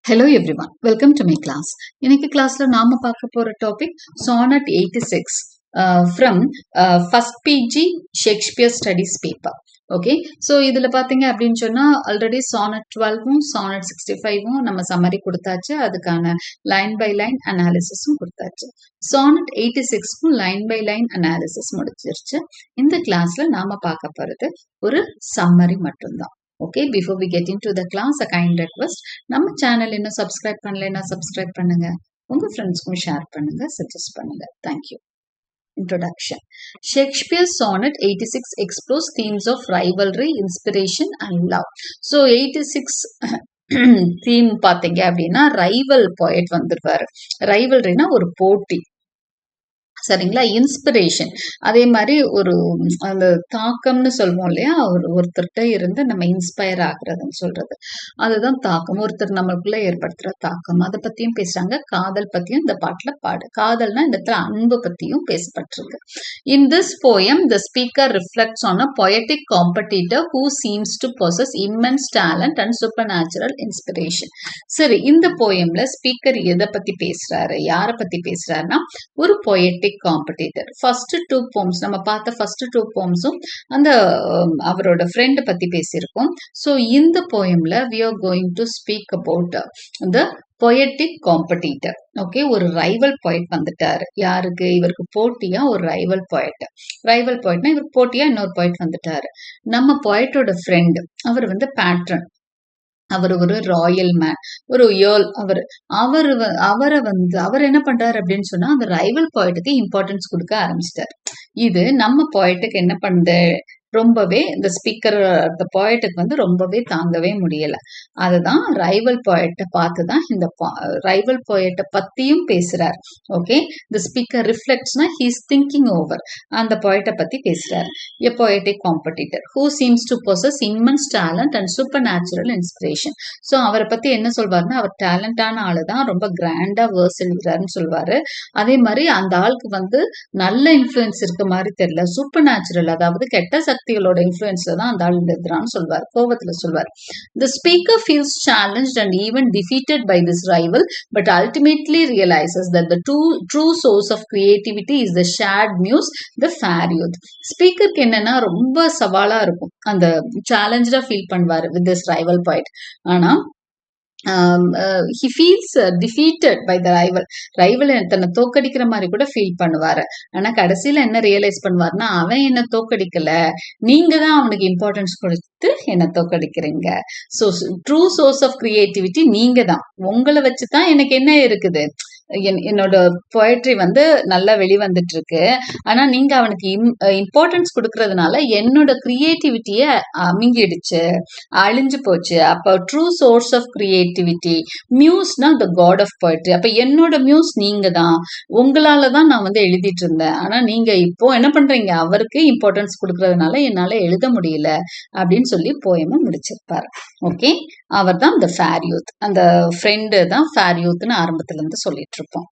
Hello everyone, welcome to my class. இன்னைக்கு கிளாஸ்ல நாம பார்க்க போற topic Sonnet 86 from first PG Shakespeare Studies paper. Okay, so இதில் பார்த்தீங்க அப்படின்னு சொன்னால் ஆல்ரெடி சானட் 12ம் சானட் 65ம் நம்ம சம்மரி கொடுத்தாச்சு. அதுக்கான லைன் பை லைன் அனாலிசிஸும் கொடுத்தாச்சு. சானட் 86க்கும் லைன் பை லைன் அனாலிசிஸ் முடிச்சிருச்சு. இந்த கிளாஸில் நாம் பார்க்க போகிறது ஒரு சம்மரி மட்டும்தான். Okay, before we get into the class a kind request, நம்ம சேனல் இன்னும் சப்ஸ்கிரைப் பண்ணலைன்னா சப்ஸ்கிரைப் பண்ணுங்க, உங்க ஃப்ரெண்ட்ஸ்க்கும் ஷேர் பண்ணுங்க, சஜஸ்ட் பண்ணுங்க. Thank you. Introduction. Shakespeare's Sonnet 86 explores themes of rivalry, inspiration and love. So 86 theme பார்த்தீங்க அப்படின்னா ரைவல் போயட் வந்துருவாரு. ரைவல்ரினா ஒரு போட்டி, சரிங்களா? இன்ஸ்பிரேஷன், அதே மாதிரி ஒரு அந்த தாக்கம்னு சொல்லுவோம் இல்லையா, ஒருத்தர்கிட்ட இருந்து நம்ம இன்ஸ்பயர் ஆகுறதுன்னு சொல்றது, அதுதான் தாக்கம். ஒருத்தர் நம்மளுக்குள்ள ஏற்படுத்துற தாக்கம், அதை பத்தியும் பேசுறாங்க. காதல் பத்தியும் இந்த பாட்டுல காதல்னா இந்த இடத்துல அன்பு பத்தியும் பேசப்பட்டிருக்கு. In this poem the speaker reflects on a poetic competitor who seems to possess immense talent and supernatural inspiration. சரி, இந்த போயம்ல ஸ்பீக்கர் எதை பத்தி பேசுறாரு, யாரை பத்தி பேசுறாருன்னா ஒரு poetic காம்படிட்டர். ஃபர்ஸ்ட் 2 போம்ஸ் நம்ம பார்த்த ஃபர்ஸ்ட் 2 போம்ஸும் அந்த அவரோட ஃப்ரெண்ட் பத்தி பேசியிருக்கோம். ஸோ இந்த போயம்ல we are going to speak about the poetic competitor. Okay, ஒரு ரைவல் போயட் வந்துட்டாரு. யாருக்கு? இவருக்கு போட்டியா ஒரு ரைவல் போயட். ரைவல் போயட்னா இவருக்கு போட்டியா இன்னொரு போயட் வந்துட்டாரு. நம்ம போயட்டோட ஃப்ரெண்ட், அவர் வந்து பேட்ரன், அவர் ஒரு ராயல் மேன், ஒரு ஏர்ல். அவர் என்ன பண்றாரு அப்படின்னு சொன்னா அந்த ரைவல் போயட்டுக்கு இம்பார்ட்டன்ஸ் கொடுக்க ஆரம்பிச்சிட்டாரு. இது நம்ம போயட்டுக்கு என்ன பண்ணுது, ரொம்பவே இந்த ஸ்பீக்கர் அந்த போயட்டுக்கு வந்து ரொம்பவே தாங்கவே முடியல. அதுதான் ரைவல் போயட்டை பார்த்துதான் இந்த ரைவல் போயட்டை பத்தியும் பேசுறாரு. ஓகே, தி ஸ்பீக்கர் ரிஃப்ளெக்ட்ஸ்னா ஹீஸ் திங்கிங் ஓவர், அந்த போயட்டை பத்தி பேசுறாரு. A poetic competitor who seems to possess immense talent and supernatural inspiration. So அவரை பத்தி என்ன சொல்வாருன்னா, அவர் டேலண்டான ஆளு தான், ரொம்ப கிராண்டா வேர்ஸ் எழுதுறாருன்னு சொல்வாரு. அதே மாதிரி அந்த ஆளுக்கு வந்து நல்ல இன்ஃபுளுன்ஸ் இருக்க மாதிரி தெரியல, சூப்பர் நேச்சுரல், அதாவது கெட்ட சக்திகளோட இன்ஃபுளுன்ஸ்ல தான் அந்த ஆள் எழுதுறான்னு சொல்வார், கோபத்துல சொல்வார். The speaker feels challenged and even defeated by this rival, but ultimately realizes that the true source of creativity is the shared muse, the fair youth. ஸ்பீக்கருக்கு என்னன்னா ரொம்ப சவாலா இருக்கும், அந்த சேலஞ்சா ஃபீல் பண்ணுவாரு with this rival poet. ஆனா he feels defeated by the rival தன்னை தோக்கடிக்கிற மாதிரி கூட ஃபீல் பண்ணுவாரு. ஆனா கடைசியில என்ன ரியலைஸ் பண்ணுவாருன்னா, அவன் என்ன தோக்கடிக்கல, நீங்க தான் அவனுக்கு இம்பார்ட்டன்ஸ் கொடுத்து என்ன தோக்கடிக்கிறீங்க. So true source of creativity நீங்க தான், உங்களை வச்சுதான் எனக்கு என்ன இருக்குது, என்னோட போயட்ரி வந்து நல்லா வெளிவந்துட்டு இருக்கு. ஆனா நீங்க அவனுக்கு இம்பார்ட்டன்ஸ் கொடுக்கறதுனால என்னோட கிரியேட்டிவிட்டிய அமுங்கிடுச்சு, அழிஞ்சு போச்சு. அப்ப ட்ரூ சோர்ஸ் ஆஃப் கிரியேட்டிவிட்டி, மியூஸ்னா த காட் ஆஃப் போயட்ரி. அப்ப என்னோட மியூஸ் நீங்க தான், உங்களாலதான் நான் வந்து எழுதிட்டு இருந்தேன். ஆனா நீங்க இப்போ என்ன பண்றீங்க, அவருக்கு இம்பார்ட்டன்ஸ் கொடுக்கறதுனால என்னால எழுத முடியல அப்படின்னு சொல்லி போயமா முடிச்சிருப்பாரு. ஓகே, அவர் தான் the fair youth, அந்த ஃப்ரெண்டு தான் fair youthன்னு ஆரம்பத்துல இருந்து சொல்லிட்டு இருப்போம்.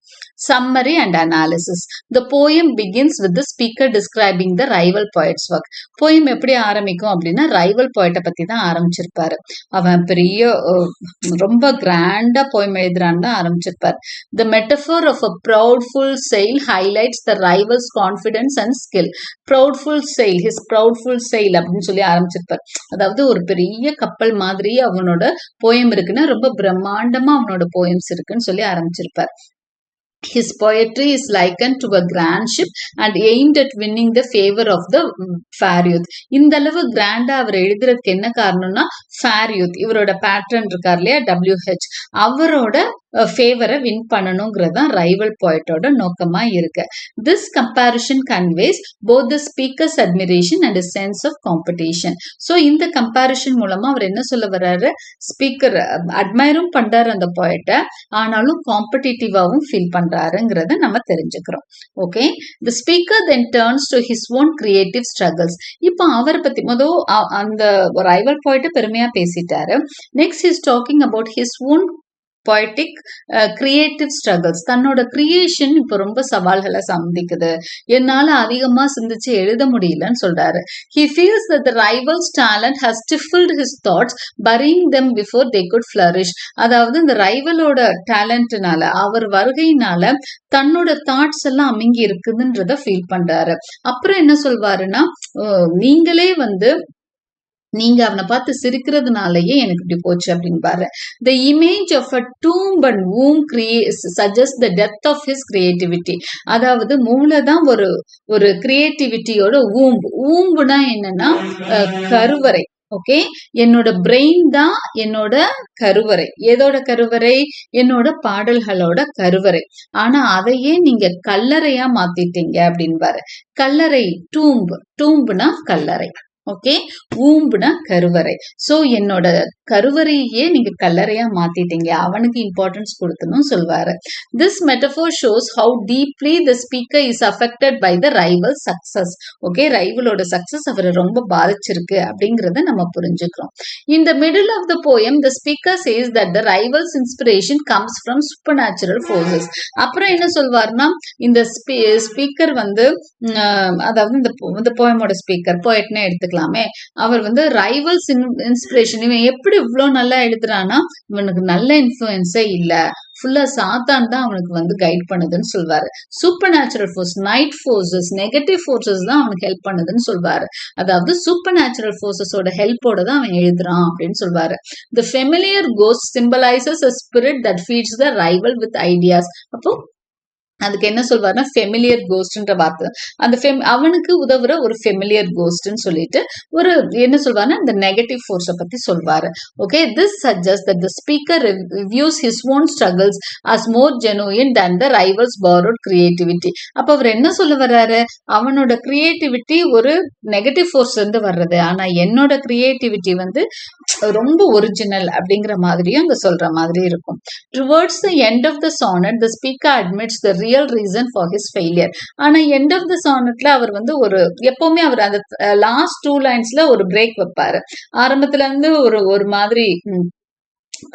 Summary and analysis. The poem begins with the speaker describing the rival poet's work. Poem எப்படி ஆரம்பிக்கும் அப்படின்னா ரைவல் போயட்டை பத்தி தான் ஆரம்பிச்சிருப்பாரு. அவன் பெரிய ரொம்ப கிராண்டா போயம் எழுதுறான்னு தான் ஆரம்பிச்சிருப்பாரு. The metaphor of a proudful sail highlights the rival's confidence and skill. Proudful sail, his proudful sail அப்படின்னு சொல்லி ஆரம்பிச்சிருப்பாரு. அதாவது ஒரு பெரிய கப்பல் மாதிரி அவனோட போயம் இருக்குன்னா ரொம்ப பிரம்மாண்டமா அவனோட போயம்ஸ் இருக்குன்னு சொல்லி ஆரம்பிச்சிருப்பார். His poetry is likened to a grand ship and aimed at winning the favor of the fair youth. இந்த அளவு கிராண்டா அவர் எழுதுறதுக்கு என்ன காரணம்னா, fair youth, இவரோட பேட்ரன் இருக்கார் இல்லையா, WH, அவரோட ஃபேவரை வின் பண்ணணுங்கிறது தான் ரைவல் போயட்டோட நோக்கமா இருக்கு. This comparison conveys both the speakers admiration and sense of competition. So இந்த கம்பேரிஷன் மூலமா அவர் என்ன சொல்ல வர்றாரு, ஸ்பீக்கர் அட்மைரும் பண்றாரு அந்த போயட்டை, ஆனாலும் காம்படிட்டிவாவும் ஃபீல் பண்றாருங்கிறத நம்ம தெரிஞ்சுக்கிறோம். Okay, the speaker then turns to his own creative struggles. இப்போ அவரை பத்தி முதல் அந்த ரைவல் போயட்டை பெருமையா பேசிட்டாரு. Next is talking about his own poetic creative struggles. தன்னோட கிரியேஷன் இப்ப ரொம்ப சவால்களை சந்திக்குது, என்னால அதிகமா சிந்திச்சு எழுத முடியலன்னு சொல்றாரு. He feels that the rival's talent has stifled his thoughts, burying them before they could flourish. அதாவது இந்த ரைவலோட டேலண்ட்னால, அவர் வருகையினால தன்னோட தாட்ஸ் எல்லாம் அமுங்கி இருக்குதுன்றத ஃபீல் பண்றாரு. அப்புறம் என்ன சொல்வாருன்னா, நீங்களே வந்து நீங்க அவனை பார்த்து சிரிக்கிறதுனாலயே எனக்கு இப்படி போச்சு அப்படின்பாரு. The image of a tomb and womb suggests the death of his creativity. அதாவது மூளைதான் ஒரு கிரியேட்டிவிட்டியோட ஊம்புனா என்னன்னா கருவறை. ஓகே, என்னோட பிரெயின் தான் என்னோட கருவறை. எதோட கருவறை? என்னோட பாடல்களோட கருவறை. ஆனா அதையே நீங்க கல்லறையா மாத்திட்டீங்க அப்படின்பாரு. கல்லறை, டூம்புனா கல்லறை. ஓகே, ஊம்புனா கருவறை. சோ என்னோட கருவறையே நீங்க கல்லறையா மாத்திட்டீங்க, அவனுக்கு இம்பார்ட்டன்ஸ் கொடுத்தனும் சொல்வாரு. This metaphor shows how deeply the speaker is affected by the rival success. Okay, ரைவலோட சக்சஸ் அவரை ரொம்ப பாதிச்சிருக்கு அப்படிங்கறத நம்ம புரிஞ்சுக்கிறோம். In the middle of the poem, the speaker says that the rival's inspiration comes from supernatural forces. அப்புறம் என்ன சொல்வாருன்னா, இந்த speaker வந்து அதாவது இந்த போயமோட ஸ்பீக்கர், போயட்னே எடுத்துக்கலாமே, அவர் வந்து ரைவல்ஸ் இன்ஸ்பிரேஷன், இவன் எப்படி இவ்வளவு நல்லா எழுதுறான்னா இவனுக்கு நல்ல இன்ஃபுளுன்ஸே இல்ல, ஃபுல்லா சாத்தான் தான் அவனுக்கு வந்து கைட் பண்ணுதுன்னு சொல்வாரு. Super natural force, night forces, negative forces தான் அவனுக்கு ஹெல்ப் பண்ணுதுன்னு சொல்வாரு. அதாவது சூப்பர் நேச்சுரல் ஃபோர்ஸஸோட ஹெல்ப்போட தான் அவன் எழுதுறான் அப்படின்னு சொல்வாரு. The familiar ghost symbolizes a spirit that feeds the rival with ideas. அப்போ அதுக்கு என்ன சொல்வாருன்னா ஃபெமிலியர் கோஸ்ட்ன்ற வார்த்தை, அந்த அவனுக்கு உதவுற ஒரு ஃபெமிலியர் கோஸ்ட்னு சொல்லிட்டு ஒரு என்ன சொல்வாருன்னா இந்த நெகட்டிவ் ஃபோர்ஸை பத்தி சொல்வாரு. Okay, this suggest that the speaker reviews his own struggles as more genuine than the rivals borrowed creativity. அப்ப அவர் என்ன சொல்ல வர்றாரு? அவனோட கிரியேட்டிவிட்டி ஒரு நெகட்டிவ் ஃபோர்ஸ் இருந்து வர்றது, ஆனா என்னோட கிரியேட்டிவிட்டி வந்து ரொம்ப ஒரிஜினல் அப்படிங்கிற மாதிரியும் அங்க சொல்ற மாதிரி இருக்கும். Towards the end of the sonnet, the speaker admits the real reason for his failure. ஆனா எண்ட் ஆஃப் த சானட்ல அவர் வந்து எப்பவுமே அவர் அந்த லாஸ்ட் 2 லைன்ஸ்ல ஒரு பிரேக் வைப்பாரு. ஆரம்பத்துல இருந்து ஒரு மாதிரி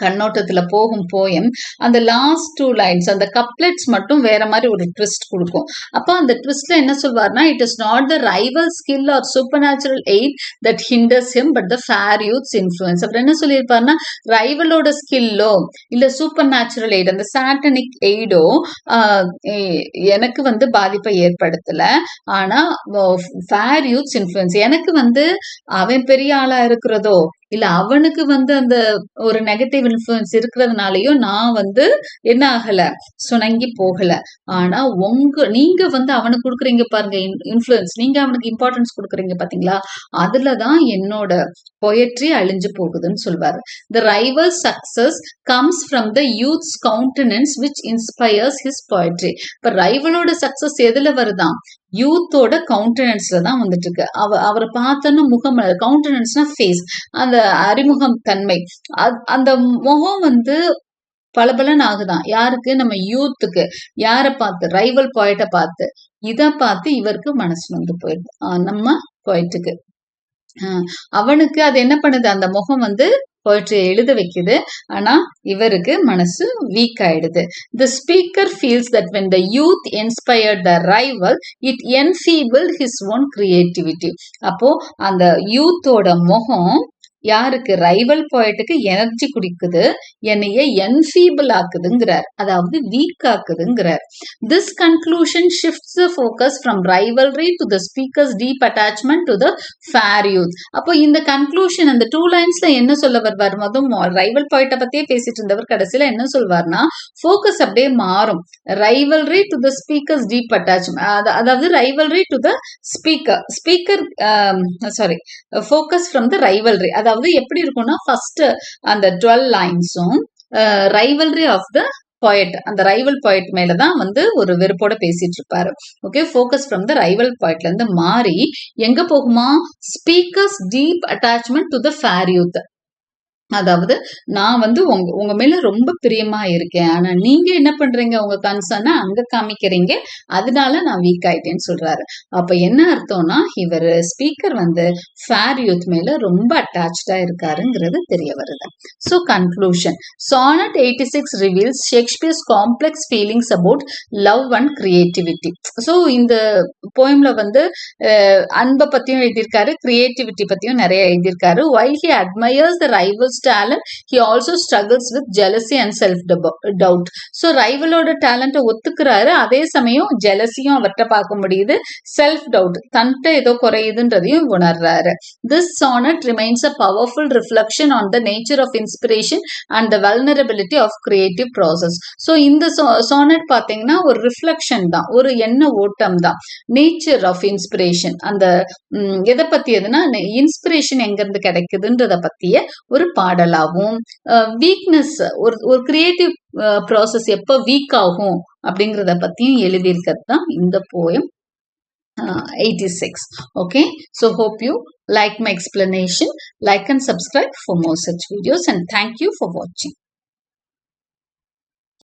கண்ணோட்டத்துல போகும் போயம், அந்த லாஸ்ட் 2 லைன்ஸ், அந்த கப்லெட்ஸ் மட்டும் வேற மாதிரி ஒரு ட்விஸ்ட் கொடுக்கும். அப்ப அந்த ட்விஸ்ட்ல என்ன சொல்வார்னா, it is not the rival skill or supernatural aid that hinders him but the fair youth's influence. அப்புறம் என்ன சொல்லியிருப்பாருன்னா, ரைவலோட ஸ்கில்லோ இல்ல சூப்பர் நேச்சுரல் எய்ட், அந்த சாட்டனிக் எய்டோ எனக்கு வந்து பாதிப்பை ஏற்படுத்தல, ஆனா ஃபேர் யூத்ஸ் இன்ஃப்ளூயன்ஸ், எனக்கு வந்து அவன் பெரிய ஆளா இருக்கிறதோ இல்ல அவனுக்கு வந்து அந்த ஒரு நெகட்டிவ் இன்ஃப்ளூயன்ஸ் இருக்கிறதுனாலயும் நான் வந்து என்ன ஆகல, சுணங்கி போகல. ஆனா நீங்க வந்து அவனுக்கு கொடுக்குறீங்க பாருங்க இன்ஃப்ளூயன்ஸ், நீங்க அவனுக்கு இம்பார்ட்டன்ஸ் கொடுக்குறீங்க பாத்தீங்களா, அதுலதான் என்னோட பொயட்ரி அழிஞ்சு போகுதுன்னு சொல்வாரு. The rival success comes from the youth's countenance which inspires his poetry. இப்ப ரைவலோட சக்சஸ் எதுல வருதான்? யூத்தோட கவுண்டனன்ஸ்ல தான் வந்துட்டு இருக்கு. அவரை பார்த்தோன்னா முகம், கவுண்டனன்ஸ்னா ஃபேஸ், அந்த அறிமுகம் தன்மை, அந்த முகம் வந்து பலபலன் ஆகுதான். யாருக்கு? நம்ம யூத்துக்கு. யாரை பார்த்து? ரைவல் பாயிட்ட பார்த்து. இத பார்த்து இவருக்கு மனசு வந்து போயிடுது, நம்ம பாயிண்ட்டுக்கு. அவனுக்கு அது என்ன பண்ணுது? அந்த முகம் வந்து போயிட்ரி எழுத வைக்குது, ஆனா இவருக்கு மனசு வீக் ஆயிடுது. The speaker feels that when the youth inspired the rival, it enfeebled his own creativity. அப்போ அந்த யூத்தோட முகம் யாருக்கு? ரைவல் போய்ட்டுக்கு எனர்ஜி குடிக்குது, என்னைய enfeeble ஆக்குதுங்கிறார், அதாவது week ஆக்குதுங்கிறார். This conclusion shifts the focus from rivalry to the speaker's deep attachment to the fair youth. அப்போ இந்த conclusion அந்த 2 லைன்ஸ்ல என்ன சொல்ல வருவார்? ரைவல் பாயிண்ட பத்தியே பேசிட்டு இருந்தவர் கடைசியில என்ன சொல்வார்னா, ஃபோக்கஸ் அப்படியே மாறும். Rivalry to the speaker's deep attachment, அதாவது rivalry to the speaker focus from the rivalry. அதாவது எப்படி இருக்கும்னா, ஃபர்ஸ்ட் அந்த 12 லைன்ஸும் ரைவல்ரி ஆஃப் த poet, அந்த ரைவல் பாயிண்ட் மேலதான் வந்து ஒரு வெறுப்போட பேசிட்டு இருப்பாரு. Okay, focus from the rival பாயிண்ட்ல இருந்து மாறி எங்க போகுமா? Speaker's deep attachment to the fair youth. அதாவது நான் வந்து உங்க மேல ரொம்ப பிரியமா இருக்கேன். ஆனா நீங்க என்ன பண்றீங்க? உங்க கன்சர்ன அங்க காமிக்கிறீங்க. அதனால நான் வீக் ஆயிட்டேன்னு சொல்றாரு. அப்ப என்ன அர்த்தம்னா, இவரு ஸ்பீக்கர் வந்து ஃபேர் யூத் மேல ரொம்ப அட்டாச்டா இருக்காருங்கிறது தெரிய வருது. So conclusion. Sonnet 86 reveals Shakespeare's complex feelings about love and creativity. So இந்த போயம்ல வந்து அன்பை பத்தியும் எழுதியிருக்காரு, கிரியேட்டிவிட்டி பத்தியும் நிறைய எழுதியிருக்காரு. While he admires the rival's talent, he also struggles with jealousy and self doubt. So ரைவலோட டேலண்ட்டை ஒத்துக்கிறாரு, அதே சமயம் ஜெலசியும் அவர்கிட்ட பார்க்க முடியுது, செல்ஃப் டவுட் தன்கிட்ட ஏதோ குறையுதுன்றதையும் உணர்றாரு. This sonnet remains a powerful reflection on the nature of inspiration and the vulnerability of creative process. So இந்த sonnet பார்த்தீங்கன்னா ஒரு ரிஃப்ளெக்ஷன் தான், ஒரு எண்ண ஓட்டம் தான். நேச்சர் ஆஃப் இன்ஸ்பிரேஷன், அந்த எதை பத்தியதுன்னா இன்ஸ்பிரேஷன் எங்க இருந்து கிடைக்குதுன்றத பத்திய ஒரு பாடலாகவும், வீக்னஸ் ஒரு கிரியேட்டிவ் ப்ராசஸ் எப்ப வீக் ஆகும் அப்படிங்கறத பத்தியும் எழுதியிருக்கிறது தான் இந்த poem 86. Okay, so hope you like my explanation. Like and subscribe for more such videos, and thank you for watching.